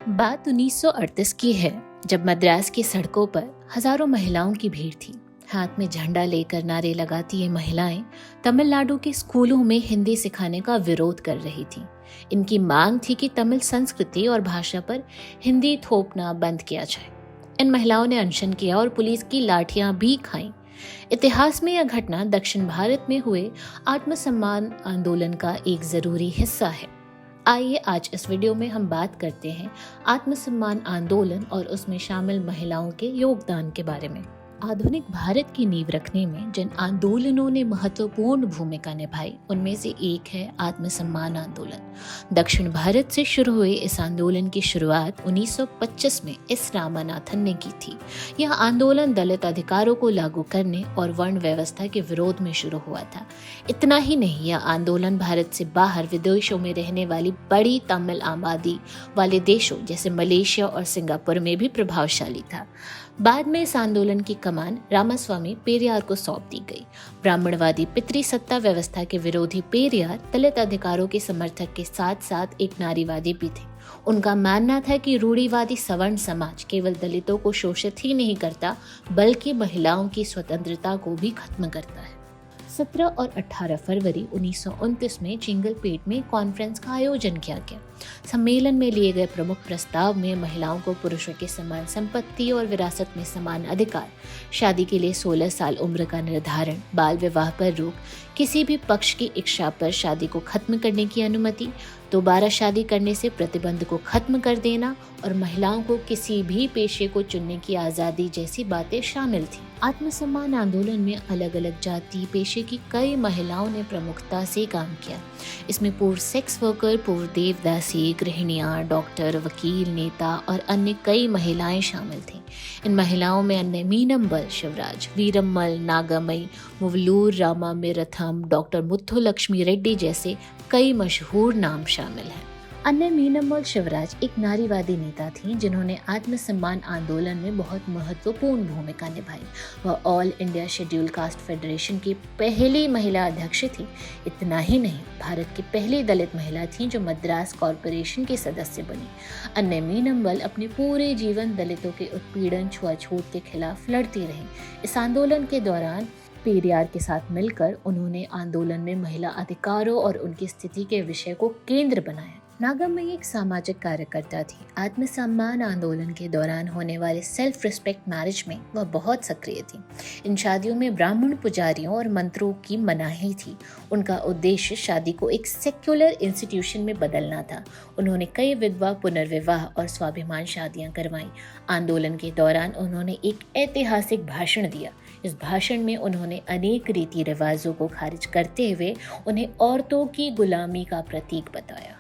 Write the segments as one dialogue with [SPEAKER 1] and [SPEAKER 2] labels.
[SPEAKER 1] बात 1938 की है, जब मद्रास की सड़कों पर हजारों महिलाओं की भीड़ थी। हाथ में झंडा लेकर नारे लगाती ये महिलाएं तमिलनाडु के स्कूलों में हिंदी सिखाने का विरोध कर रही थीं। इनकी मांग थी कि तमिल संस्कृति और भाषा पर हिंदी थोपना बंद किया जाए। इन महिलाओं ने अनशन किया और पुलिस की लाठियां भी खाईं। इतिहास में यह घटना दक्षिण भारत में हुए आत्मसम्मान आंदोलन का एक जरूरी हिस्सा है। आइए आज इस वीडियो में हम बात करते हैं आत्मसम्मान आंदोलन और उसमें शामिल महिलाओं के योगदान के बारे में। आधुनिक भारत की नींव रखने में जिन आंदोलनों ने महत्वपूर्ण भूमिका निभाई, उनमें से एक है आत्मसम्मान आंदोलन। दक्षिण भारत से शुरू हुए इस आंदोलन की शुरुआत 1925 में एस रामानाथन ने की थी। यह आंदोलन दलित अधिकारों को लागू करने और वर्ण व्यवस्था के विरोध में शुरू हुआ था। इतना ही नहीं, यह आंदोलन भारत से बाहर विदेशों में रहने वाली बड़ी तमिल आबादी वाले देशों जैसे मलेशिया और सिंगापुर में भी प्रभावशाली था। बाद में इस आंदोलन की कमान रामास्वामी पेरियार को सौंप दी गई। ब्राह्मणवादी पितृसत्ता व्यवस्था के विरोधी पेरियार दलित अधिकारों के समर्थक के साथ साथ एक नारीवादी भी थे। उनका मानना था कि रूढ़िवादी सवर्ण समाज केवल दलितों को शोषित ही नहीं करता, बल्कि महिलाओं की स्वतंत्रता को भी खत्म करता है। 17 और 18 फरवरी 1929 में चिंगलपेट में कॉन्फ्रेंस का आयोजन किया गया। सम्मेलन में लिए गए प्रमुख प्रस्ताव में महिलाओं को पुरुषों के समान संपत्ति और विरासत में समान अधिकार, शादी के लिए 16 साल उम्र का निर्धारण, बाल विवाह पर रोक, किसी भी पक्ष की इच्छा पर शादी को खत्म करने की अनुमति, दोबारा शादी करने से प्रतिबंध को खत्म कर देना और महिलाओं को किसी भी पेशे को चुनने की आज़ादी जैसी बातें शामिल थी। आत्मसम्मान आंदोलन में अलग अलग जाति पेशे की कई महिलाओं ने प्रमुखता से काम किया। इसमें पूर्व सेक्स वर्कर, पूर्व देवदासी, गृहिणियां, डॉक्टर, वकील, नेता और अन्य कई महिलाएं शामिल थीं। इन महिलाओं में अन्य मीनम्बल शिवराज, वीरम्मल, नागमई, मुवलूर रामामिरथम, डॉक्टर मुथुलक्ष्मी रेड्डी जैसे कई मशहूर नाम शामिल हैं। अन्य मीनम्मल शिवराज एक नारीवादी नेता थीं जिन्होंने आत्मसम्मान आंदोलन में बहुत महत्वपूर्ण भूमिका निभाई। वह all India schedule caste federation की पहली महिला अध्यक्ष थी। इतना ही नहीं, भारत की पहली दलित महिला थीं जो मद्रास कॉरपोरेशन की सदस्य बनी। अन्य मीनम्बल अपने पूरे जीवन दलितों के उत्पीड़न, छुआछूत के खिलाफ लड़ती रहीं। इस आंदोलन के दौरान पेरियार के साथ मिलकर उन्होंने आंदोलन में महिला अधिकारों और उनकी स्थिति के विषय को केंद्र बनाया। नागम्मई एक सामाजिक कार्यकर्ता थी। आत्मसम्मान आंदोलन के दौरान होने वाले सेल्फ रिस्पेक्ट मैरिज में वह बहुत सक्रिय थी। इन शादियों में ब्राह्मण पुजारियों और मंत्रों की मनाही थी। उनका उद्देश्य शादी को एक सेक्युलर इंस्टीट्यूशन में बदलना था। उन्होंने कई विधवा पुनर्विवाह और स्वाभिमान शादियां करवाईं। आंदोलन के दौरान उन्होंने एक ऐतिहासिक भाषण दिया। इस भाषण में उन्होंने अनेक रीति रिवाजों को खारिज करते हुए उन्हें औरतों की गुलामी का प्रतीक बताया।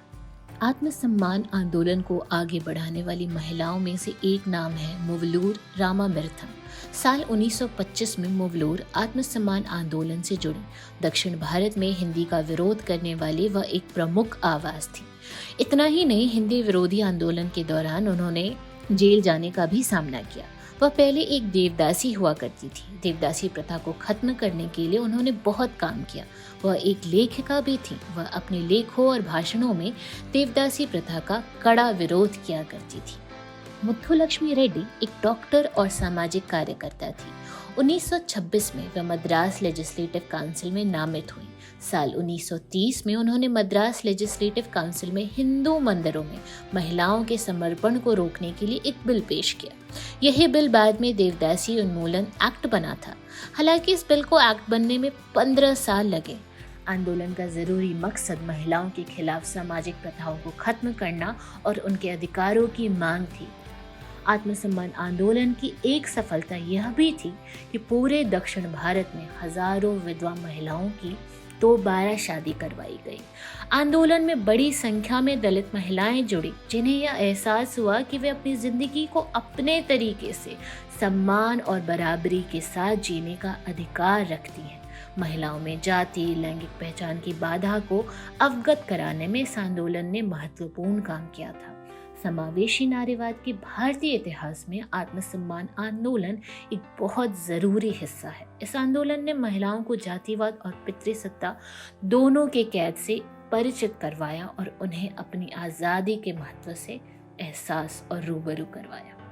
[SPEAKER 1] आत्मसम्मान आंदोलन को आगे बढ़ाने वाली महिलाओं में से एक नाम है मुवलूर रामामिरथम। साल 1925 में मुवलूर आत्मसम्मान आंदोलन से जुड़ी। दक्षिण भारत में हिंदी का विरोध करने वाली वह एक प्रमुख आवाज थी। इतना ही नहीं, हिंदी विरोधी आंदोलन के दौरान उन्होंने जेल जाने का भी सामना किया। वह पहले एक देवदासी हुआ करती थी। देवदासी प्रथा को खत्म करने के लिए उन्होंने बहुत काम किया। वह एक लेखिका भी थी। वह अपने लेखों और भाषणों में देवदासी प्रथा का कड़ा विरोध किया करती थी। मुथुलक्ष्मी रेड्डी एक डॉक्टर और सामाजिक कार्यकर्ता थी। 1926 में वह मद्रास लेजिस्लेटिव काउंसिल में नामित हुई। साल 1930 में उन्होंने मद्रास लेजिस्लेटिव काउंसिल में हिंदू मंदिरों में महिलाओं के समर्पण को रोकने के लिए एक बिल पेश किया। यही बिल बाद में देवदासी उन्मूलन एक्ट बना था। हालांकि इस बिल को एक्ट बनने में 15 साल लगे। आंदोलन का जरूरी मकसद महिलाओं के खिलाफ सामाजिक प्रथाओं को खत्म करना और उनके अधिकारों की मांग थी। आत्मसम्मान आंदोलन की एक सफलता यह भी थी कि पूरे दक्षिण भारत में हजारों विधवा महिलाओं की दोबारा शादी करवाई गई। आंदोलन में बड़ी संख्या में दलित महिलाएं जुड़ी, जिन्हें यह एहसास हुआ कि वे अपनी जिंदगी को अपने तरीके से सम्मान और बराबरी के साथ जीने का अधिकार रखती हैं। महिलाओं में जाति, लैंगिक पहचान की बाधा को अवगत कराने में इस आंदोलन ने महत्वपूर्ण काम किया था। समावेशी नारीवाद के भारतीय इतिहास में आत्मसम्मान आंदोलन एक बहुत जरूरी हिस्सा है। इस आंदोलन ने महिलाओं को जातिवाद और पितृसत्ता दोनों के कैद से परिचित करवाया और उन्हें अपनी आजादी के महत्व से एहसास और रूबरू करवाया।